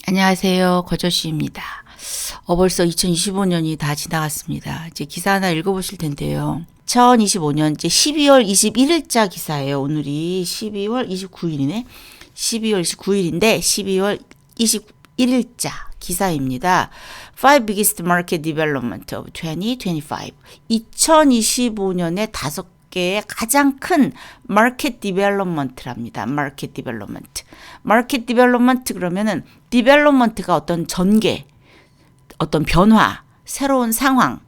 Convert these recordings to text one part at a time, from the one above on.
안녕하세요. 거저씨입니다. 벌써 2025년이 다 지나갔습니다. 이제 기사 하나 읽어보실 텐데요. 2025년 이제 12월 21일자 기사예요. 오늘이 12월 29일이네. 12월 29일인데 12월 21일자 기사입니다. Five biggest market development of 2025. 2025년에 5개의 가장 큰 마켓 디벨롭먼트랍니다. 마켓 디벨롭먼트. 마켓 디벨롭먼트 그러면은 디벨롭먼트가 어떤 전개, 어떤 변화, 새로운 상황,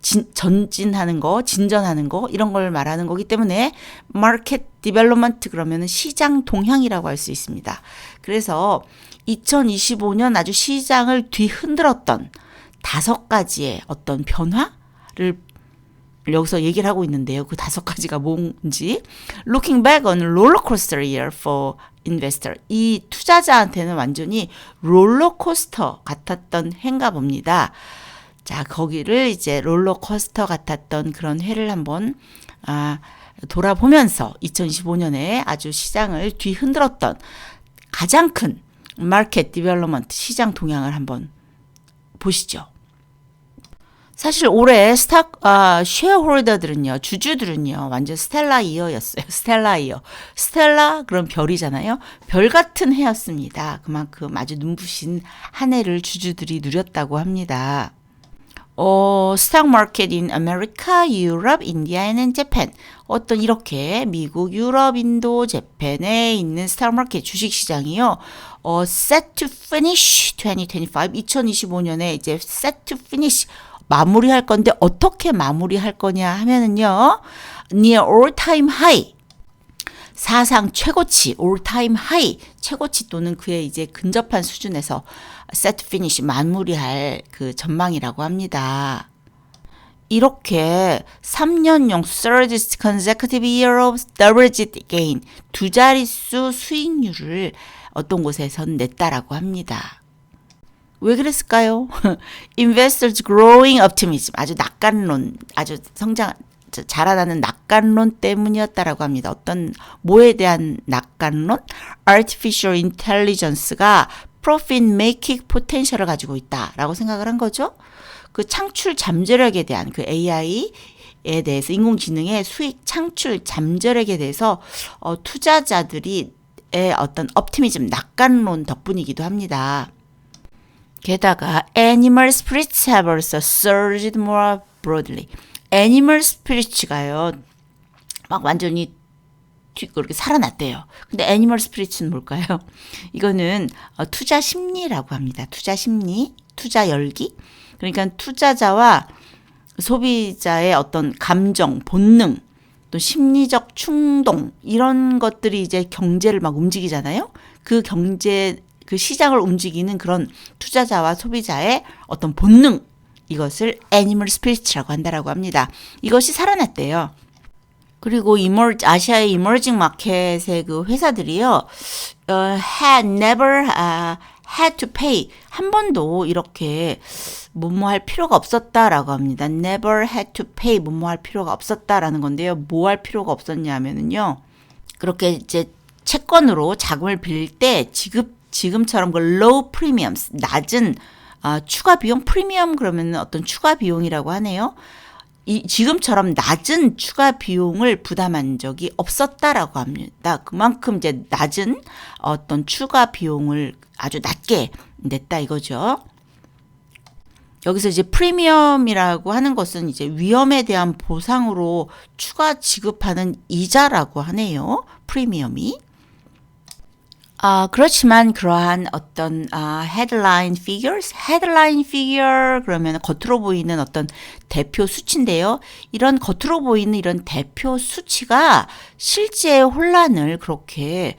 전진하는 거, 진전하는 거 이런 걸 말하는 거기 때문에 마켓 디벨롭먼트 그러면은 시장 동향이라고 할 수 있습니다. 그래서 2025년 아주 시장을 뒤흔들었던 5가지의 어떤 변화를 여기서 얘기를 하고 있는데요. 그 5가지가 뭔지. Looking back on rollercoaster year for investor. 이 투자자한테는 완전히 롤러코스터 같았던 해인가 봅니다. 자, 거기를 이제 롤러코스터 같았던 그런 해를 한번 돌아보면서 2025년에 아주 시장을 뒤흔들었던 가장 큰 마켓 디벨롭먼트 시장 동향을 한번 보시죠. 사실 올해 쉐어홀더들은요, 주주들은요, 완전 스텔라 이어였어요. 스텔라 이어. 스텔라, 그럼 별이잖아요. 별 같은 해였습니다. 그만큼 아주 눈부신 한 해를 주주들이 누렸다고 합니다. 스탁 마켓 인 아메리카, 유럽, 인디아, and 재팬. 어떤 이렇게 미국, 유럽, 인도, 재팬에 있는 스탁 마켓 주식 시장이요. set to finish 2025. 2025년에 이제 set to finish 마무리할 건데 어떻게 마무리할 거냐 하면은요. near all time high. 사상 최고치, all time high. 최고치 또는 그에 이제 근접한 수준에서 set to finish 마무리할 그 전망이라고 합니다. 이렇게 3년 연속 third consecutive year of double-digit gain. 2자릿수 수익률을 어떤 곳에선 냈다라고 합니다. 왜 그랬을까요? Investors growing optimism. 아주 낙관론, 아주 자라나는 낙관론 때문이었다라고 합니다. 어떤 뭐에 대한 낙관론? Artificial intelligence가 profit making potential을 가지고 있다라고 생각을 한 거죠. 그 창출 잠재력에 대한 그 AI에 대해서 인공지능의 수익 창출 잠재력에 대해서 투자자들이 어떤 optimism, 낙관론 덕분이기도 합니다. 게다가 animal spirits have also surged more broadly. animal spirits가요. 막 완전히 그렇게 살아났대요. 근데 animal spirits는 뭘까요? 이거는 투자 심리라고 합니다. 투자 심리, 투자 열기. 그러니까 투자자와 소비자의 어떤 감정, 본능, 또 심리적 충동 이런 것들이 이제 경제를 막 움직이잖아요. 그 시장을 움직이는 그런 투자자와 소비자의 어떤 본능, 이것을 애니멀 스피릿이라고 한다라고 합니다. 이것이 살아났대요. 그리고 아시아의 이머징 마켓의 그 회사들이요, had never had to pay. 한 번도 이렇게 뭐할 필요가 없었다라고 합니다. never had to pay. 뭐할 필요가 없었다라는 건데요. 뭐 할 필요가 없었냐 하면은요, 그렇게 이제 채권으로 자금을 빌릴 때 지금처럼 그 low premiums, 낮은 추가 비용, 프리미엄 그러면 어떤 추가 비용이라고 하네요. 지금처럼 낮은 추가 비용을 부담한 적이 없었다라고 합니다. 그만큼 이제 낮은 어떤 추가 비용을 아주 낮게 냈다 이거죠. 여기서 이제 프리미엄이라고 하는 것은 이제 위험에 대한 보상으로 추가 지급하는 이자라고 하네요. 프리미엄이. 그렇지만 그러한 어떤 headline figures, headline figure 그러면 겉으로 보이는 어떤 대표 수치인데요. 이런 겉으로 보이는 이런 대표 수치가 실제의 혼란을 그렇게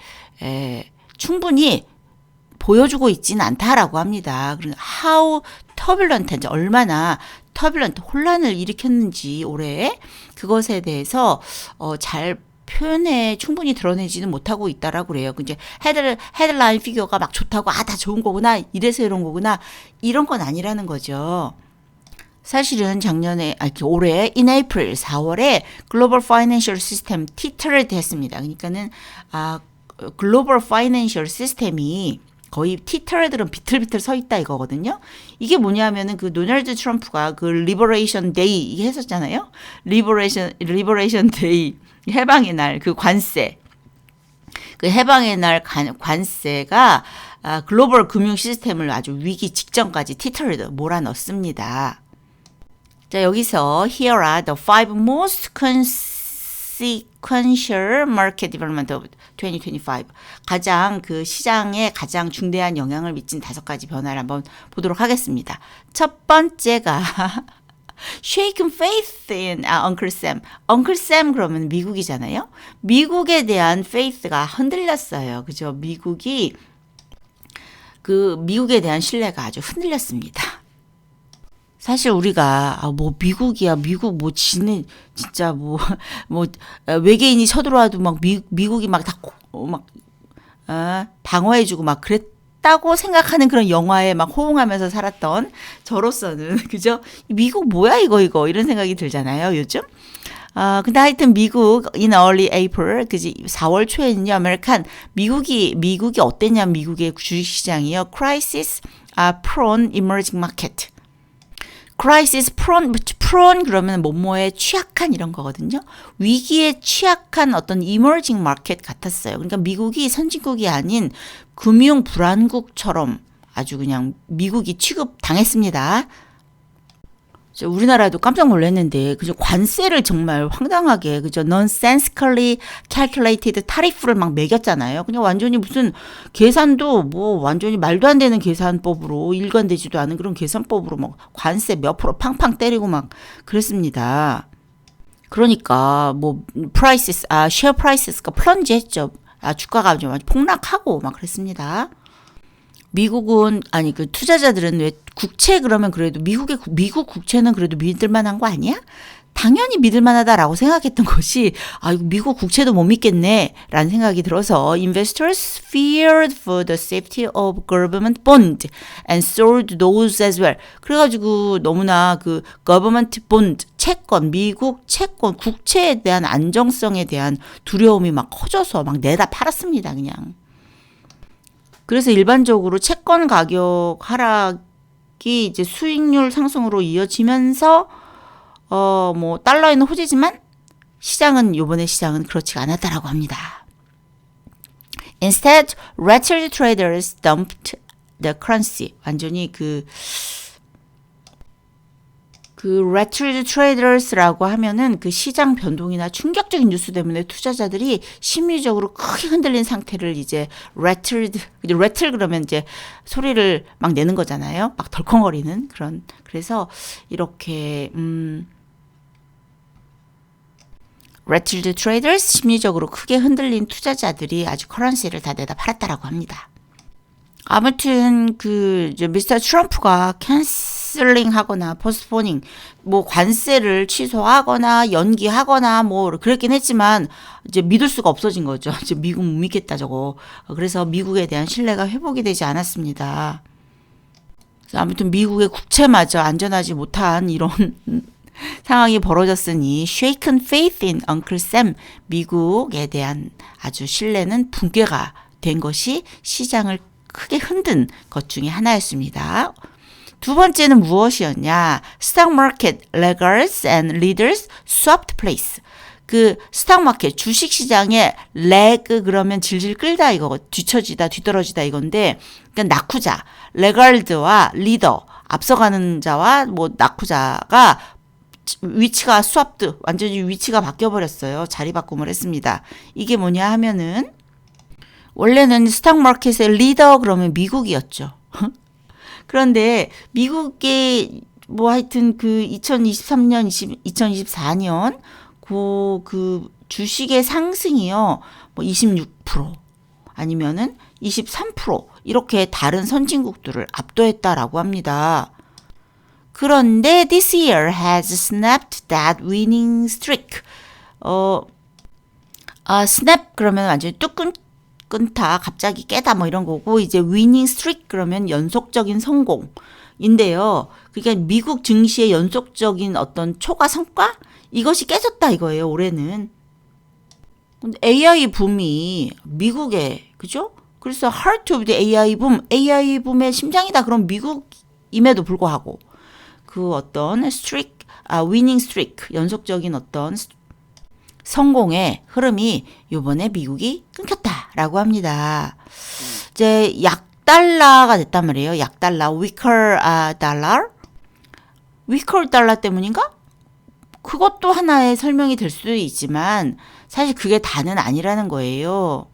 충분히 보여주고 있지는 않다라고 합니다. 그래서 how turbulent, 얼마나 turbulent, 혼란을 일으켰는지 올해 그것에 대해서 잘 표현에 충분히 드러내지는 못하고 있다라고 그래요. 이제 헤드라인 피규어가 막 좋다고 다 좋은 거구나 이래서 이런 거구나 이런 건 아니라는 거죠. 사실은 올해 in April 4월에 글로벌 파이낸셜 시스템 티트를 했습니다. 그러니까는 글로벌 파이낸셜 시스템이 거의 티터들은 비틀비틀 서 있다 이거거든요. 이게 뭐냐면은 그 도널드 트럼프가 그 리버레이션 데이 이게 했었잖아요. 리버레이션 데이 해방의 날 그 관세. 그 해방의 날 관세가 글로벌 금융 시스템을 아주 위기 직전까지 티터를 몰아넣습니다. 자, 여기서 here are the five most consequential market development of 2025. 가장 그 시장에 가장 중대한 영향을 미친 5가지 변화를 한번 보도록 하겠습니다. 첫 번째가 shaken faith in Uncle Sam. Uncle Sam 그러면 미국이잖아요. 미국에 대한 faith가 흔들렸어요. 그죠? 미국에 대한 신뢰가 아주 흔들렸습니다. 사실 우리가 뭐 미국이야 미국 뭐 지네 진짜 뭐 외계인이 쳐들어와도 막 미국이 막 다 막 방어해주고 막 그랬다고 생각하는 그런 영화에 막 호응하면서 살았던 저로서는 그죠? 미국 뭐야 이거 이런 생각이 들잖아요 요즘. 근데 하여튼 미국 in early April 그지 4월 초에는요 미국이 어땠냐 미국의 주식시장이요 crisis prone emerging market. crisis prone 그러면 뭐뭐에 취약한 이런 거거든요. 위기에 취약한 어떤 emerging market 같았어요. 그러니까 미국이 선진국이 아닌 금융 불안국처럼 아주 그냥 미국이 취급당했습니다. 우리나라도 깜짝 놀랐는데 그죠 관세를 정말 황당하게 그죠 nonsensically calculated 타리프를 막 매겼잖아요. 그냥 완전히 무슨 계산도 뭐 완전히 말도 안 되는 계산법으로 일관되지도 않은 그런 계산법으로 막 관세 몇 프로 팡팡 때리고 막 그랬습니다. 그러니까 뭐 prices share prices가 플런지 했죠. 주가가 좀 폭락하고 막 그랬습니다. 미국은 그 투자자들은 왜 국채 그러면 그래도 미국 국채는 그래도 믿을만한 거 아니야? 당연히 믿을만하다라고 생각했던 것이 미국 국채도 못 믿겠네라는 생각이 들어서 investors feared for the safety of government bond and sold those as well. 그래가지고 너무나 그 government bond 채권 미국 채권 국채에 대한 안정성에 대한 두려움이 막 커져서 막 내다 팔았습니다 그냥. 그래서 일반적으로 채권 가격 하락이 이제 수익률 상승으로 이어지면서 뭐 달러에는 호재지만 요번에 시장은 그렇지 않았다라고 합니다. Instead, retail traders dumped the currency. 완전히 그 retail traders라고 하면은 그 시장 변동이나 충격적인 뉴스 때문에 투자자들이 심리적으로 크게 흔들린 상태를 이제 rattle 그러면 이제 소리를 막 내는 거잖아요. 막 덜컹거리는 그런. 그래서 이렇게 rattle traders 심리적으로 크게 흔들린 투자자들이 아주 커런시를 다 내다 팔았다라고 합니다. 아무튼 미스터 트럼프가 캔슬링 하거나 포스포닝 뭐 관세를 취소하거나 연기하거나 뭐 그랬긴 했지만 이제 믿을 수가 없어진 거죠. 이제 미국 못 믿겠다 저거. 그래서 미국에 대한 신뢰가 회복이 되지 않았습니다. 아무튼 미국의 국채마저 안전하지 못한 이런 상황이 벌어졌으니 shaken faith in Uncle Sam 미국에 대한 아주 신뢰는 붕괴가 된 것이 시장을 크게 흔든 것 중에 하나였습니다. 두 번째는 무엇이었냐? 스탁 마켓 laggards and leaders swapped place. 그 스탁 마켓 주식 시장에 leg 그러면 질질 끌다 이거 뒤처지다 뒤떨어지다 이건데 그러니까 낙후자 레가르드와 리더 앞서가는 자와 뭐 낙후자가 위치가 swapped 완전히 위치가 바뀌어 버렸어요. 자리 바꿈을 했습니다. 이게 뭐냐 하면은 원래는 스탁 마켓의 리더 그러면 미국이었죠. 그런데 미국의 뭐 하여튼 그 2023년, 2024년 그 주식의 상승이요. 뭐 26% 아니면은 23% 이렇게 다른 선진국들을 압도했다라고 합니다. 그런데 this year has snapped that winning streak. snap 그러면 완전히 뚝 끊다, 갑자기 깨다 뭐 이런 거고 이제 winning streak 그러면 연속적인 성공인데요. 그러니까 미국 증시의 연속적인 어떤 초과 성과 이것이 깨졌다 이거예요. 올해는. 근데 AI 붐이 미국에 그죠? 그래서 heart of the AI boom, AI 붐의 심장이다. 그럼 미국임에도 불구하고 그 어떤 winning streak, 연속적인 어떤 성공의 흐름이 요번에 미국이 끊겼다라고 합니다. 이제 약달러가 됐단 말이에요. 약달러, weaker dollar? weaker 달러 때문인가? 그것도 하나의 설명이 될 수도 있지만 사실 그게 다는 아니라는 거예요.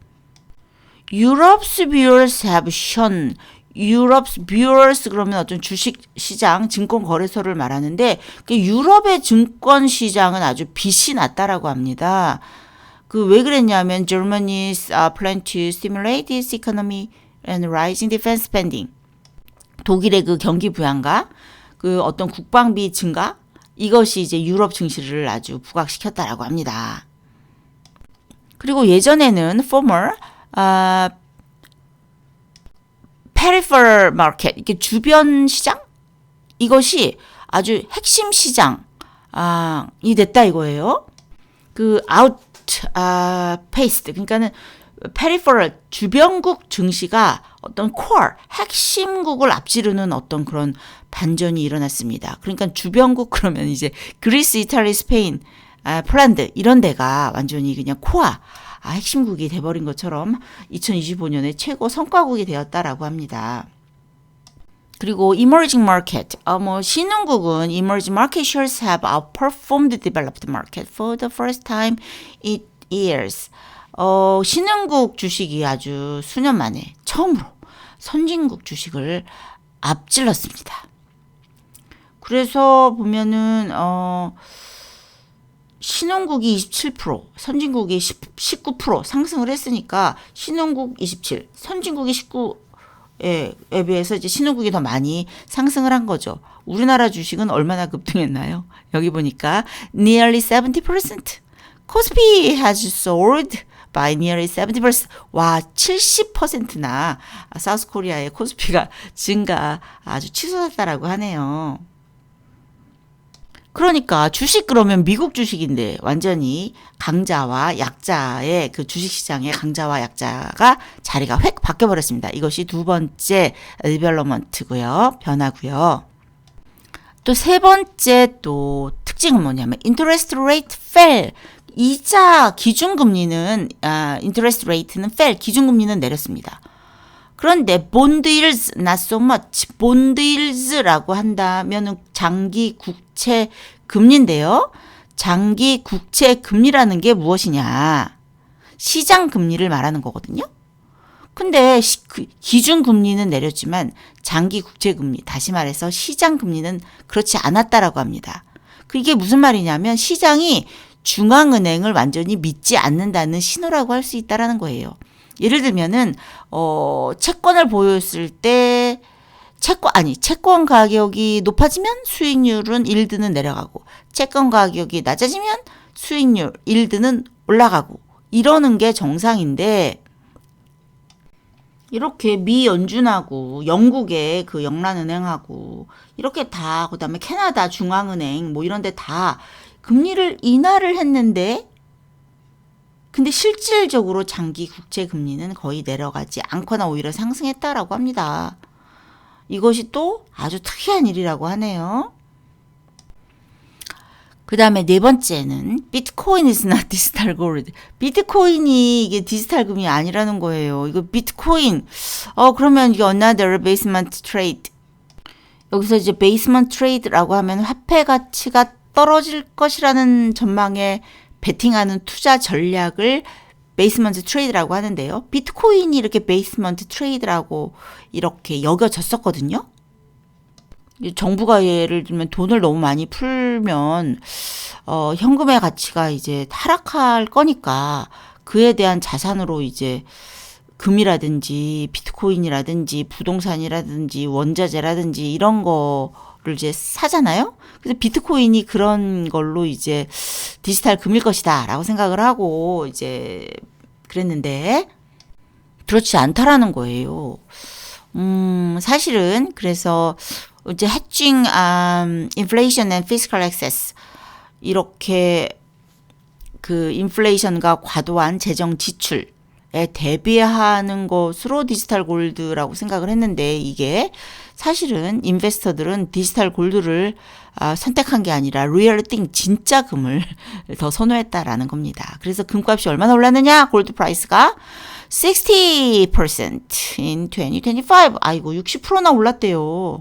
Europe's viewers have shown, Europe's viewers 그러면 어떤 주식 시장, 증권 거래소를 말하는데 유럽의 증권 시장은 아주 빛이 났다라고 합니다. 그 왜 그랬냐면 Germany's plan to stimulate its economy and rising defense spending. 독일의 그 경기 부양과 그 어떤 국방비 증가 이것이 이제 유럽 증시를 아주 부각시켰다라고 합니다. 그리고 예전에는 former peripheral market, 이게 주변 시장? 이것이 아주 핵심 시장이 됐다 이거예요. 그 outpaced, 그러니까는 peripheral, 주변국 증시가 어떤 core, 핵심국을 앞지르는 어떤 그런 반전이 일어났습니다. 그러니까 주변국 그러면 이제 그리스, 이탈리, 스페인, 폴란드 이런 데가 완전히 그냥 코어, 핵심국이 돼버린 것처럼 2025년에 최고 성과국이 되었다라고 합니다. 그리고 emerging market, 신흥국은 emerging market shares have outperformed developed market for the first time in years. 신흥국 주식이 아주 수년 만에 처음으로 선진국 주식을 앞질렀습니다. 그래서 보면은 신흥국이 27%, 선진국이 19% 상승을 했으니까 신흥국 27, 선진국이 19에 비해서 이제 신흥국이 더 많이 상승을 한 거죠. 우리나라 주식은 얼마나 급등했나요? 여기 보니까 nearly 70%. 코스피 has soared by nearly 70%. 와, 70%나 사우스코리아의 코스피가 증가 아주 치솟았다라고 하네요. 그러니까 주식 그러면 미국 주식인데 완전히 강자와 약자의 그 주식시장의 강자와 약자가 자리가 획 바뀌어버렸습니다. 이것이 두 번째 디벨롭먼트고요. 변화고요. 또 세 번째 또 특징은 뭐냐면 interest rate fell. 이자 기준금리는 interest rate는 fell. 기준금리는 내렸습니다. 그런데 bond yields not so much. bond yields라고 한다면은 장기 국채 금리인데요. 장기 국채 금리라는 게 무엇이냐? 시장 금리를 말하는 거거든요. 근데 기준 금리는 내렸지만 장기 국채 금리, 다시 말해서 시장 금리는 그렇지 않았다라고 합니다. 이게 무슨 말이냐면 시장이 중앙은행을 완전히 믿지 않는다는 신호라고 할 수 있다라는 거예요. 예를 들면은 채권을 보였을 때 채권 가격이 높아지면 수익률은 일드는 내려가고 채권 가격이 낮아지면 수익률 일드는 올라가고 이러는 게 정상인데 이렇게 미 연준하고 영국의 그 영란은행하고 이렇게 다 그다음에 캐나다 중앙은행 뭐 이런 데 다 금리를 인하를 했는데 근데 실질적으로 장기 국채 금리는 거의 내려가지 않거나 오히려 상승했다라고 합니다. 이것이 또 아주 특이한 일이라고 하네요. 그 다음에 네 번째는 비트코인 is not digital gold. 비트코인이 이게 디지털 금이 아니라는 거예요. 이거 비트코인 그러면 이게 another basement trade. 여기서 이제 basement trade라고 하면 화폐 가치가 떨어질 것이라는 전망에 베팅하는 투자 전략을 베이스먼트 트레이드라고 하는데요. 비트코인이 이렇게 베이스먼트 트레이드라고 이렇게 여겨졌었거든요. 정부가 예를 들면 돈을 너무 많이 풀면 현금의 가치가 이제 하락할 거니까 그에 대한 자산으로 이제 금이라든지 비트코인이라든지 부동산이라든지 원자재라든지 이런 거를 이제 사잖아요. 그래서 비트코인이 그런 걸로 이제 디지털 금일 것이다라고 생각을 하고 이제 그랬는데 그렇지 않다라는 거예요. 사실은 그래서 이제 hedging, inflation and fiscal excess 이렇게 그 인플레이션과 과도한 재정 지출 대비하는 것으로 디지털 골드라고 생각을 했는데 이게 사실은 인베스터들은 디지털 골드를 선택한 게 아니라 리얼 띵 진짜 금을 더 선호했다라는 겁니다. 그래서 금값이 얼마나 올랐느냐? 골드 프라이스가 60% in 2025. 아이고 60%나 올랐대요.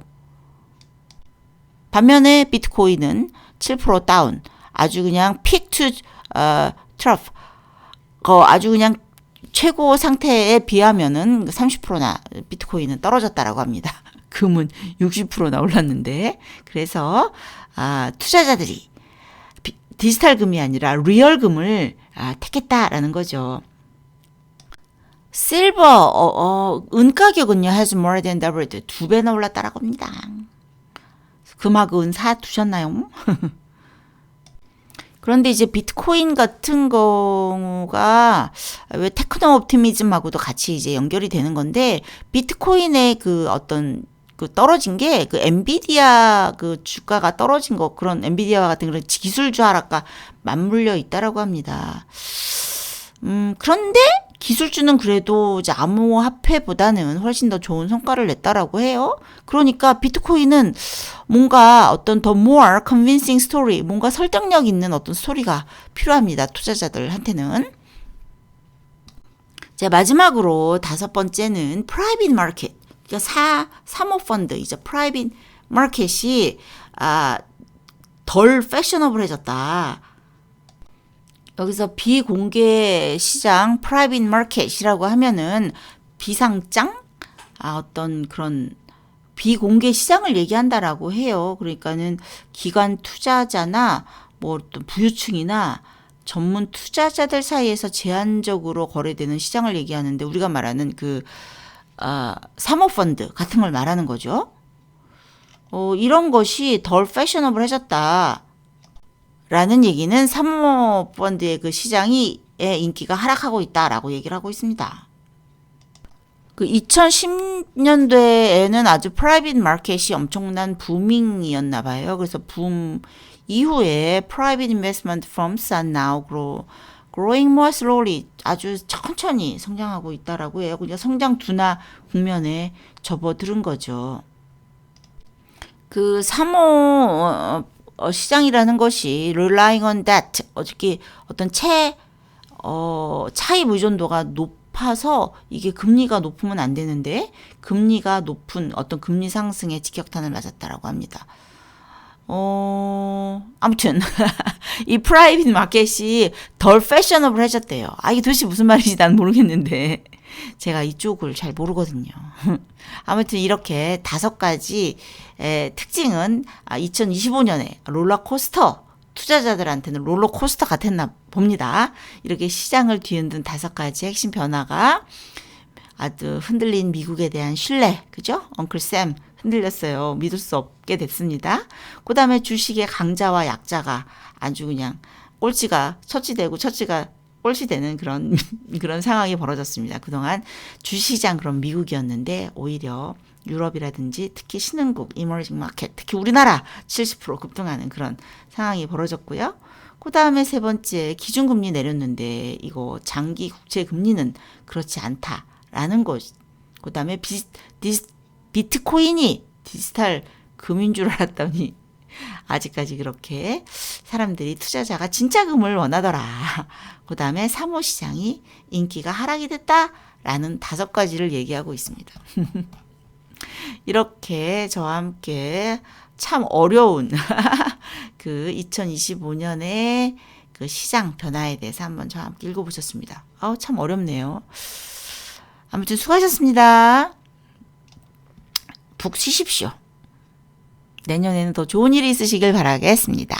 반면에 비트코인은 7% 다운. 아주 그냥 픽 투 트러프. 아주 그냥 최고 상태에 비하면은 30%나 비트코인은 떨어졌다라고 합니다. 금은 60%나 올랐는데 그래서 투자자들이 디지털 금이 아니라 리얼 금을 택했다라는 거죠. 실버 은 가격은요 has more than doubled 2배나 올랐다라고 합니다. 금하고 은 사 두셨나요? 그런데 이제 비트코인 같은 경우가 왜 테크노 옵티미즘하고도 같이 이제 연결이 되는 건데 비트코인의 그 어떤 그 떨어진 게 그 엔비디아 그 주가가 떨어진 거 그런 엔비디아 같은 그런 기술주 하락과 맞물려 있다라고 합니다. 그런데 기술주는 그래도 이제 암호화폐보다는 훨씬 더 좋은 성과를 냈다라고 해요. 그러니까 비트코인은 뭔가 어떤 더 more convincing story, 뭔가 설득력 있는 어떤 스토리가 필요합니다. 투자자들한테는. 자, 마지막으로 5번째는 private market. 그러니까 사모펀드이죠. private market이 덜 패셔너블해졌다. 여기서 비공개 시장, private market이라고 하면은 비상장? 어떤 그런 비공개 시장을 얘기한다라고 해요. 그러니까는 기관 투자자나 뭐 또 부유층이나 전문 투자자들 사이에서 제한적으로 거래되는 시장을 얘기하는데 우리가 말하는 그 사모펀드 같은 걸 말하는 거죠. 이런 것이 덜 패셔너블해졌다. 라는 얘기는 사모펀드의 그 시장이 인기가 하락하고 있다라고 얘기를 하고 있습니다. 그 2010년대에는 아주 프라이빗 마켓이 엄청난 부밍이었나 봐요. 그래서 붐 이후에 private investment firms are now growing more slowly. 아주 천천히 성장하고 있다라고 해요. 그냥 성장 둔화 국면에 접어드는 거죠. 그 사모 시장이라는 것이 relying on debt, 어떤 차입 의존도가 높아서 이게 금리가 높으면 안 되는데 금리가 높은 어떤 금리 상승에 직격탄을 맞았다라고 합니다. 아무튼 이 프라이빗 마켓이 덜 패셔너블 해졌대요. 이게 도대체 무슨 말인지 난 모르겠는데 제가 이쪽을 잘 모르거든요. 아무튼 이렇게 5가지 특징은 2025년에 롤러코스터 투자자들한테는 롤러코스터 같았나 봅니다. 이렇게 시장을 뒤흔든 5가지 핵심 변화가 아주 흔들린 미국에 대한 신뢰, 그죠? 엉클 샘 흔들렸어요. 믿을 수 없게 됐습니다. 그 다음에 주식의 강자와 약자가 아주 그냥 꼴찌가 처치되고 처치가 꼴찌되는 그런 상황이 벌어졌습니다. 그동안 주시장 그런 미국이었는데 오히려 유럽이라든지 특히 신흥국, 이머징 마켓, 특히 우리나라 70% 급등하는 그런 상황이 벌어졌고요. 그 다음에 3번째 기준금리 내렸는데 이거 장기 국채 금리는 그렇지 않다라는 것. 그 다음에 비트코인이 디지털 금인 줄 알았더니 아직까지 그렇게 사람들이 투자자가 진짜 금을 원하더라. 그 다음에 사모시장이 인기가 하락이 됐다라는 5가지를 얘기하고 있습니다. 이렇게 저와 함께 참 어려운 그 2025년의 그 시장 변화에 대해서 한번 저와 함께 읽어보셨습니다. 참 어렵네요. 아무튼 수고하셨습니다. 푹 쉬십시오. 내년에는 더 좋은 일이 있으시길 바라겠습니다.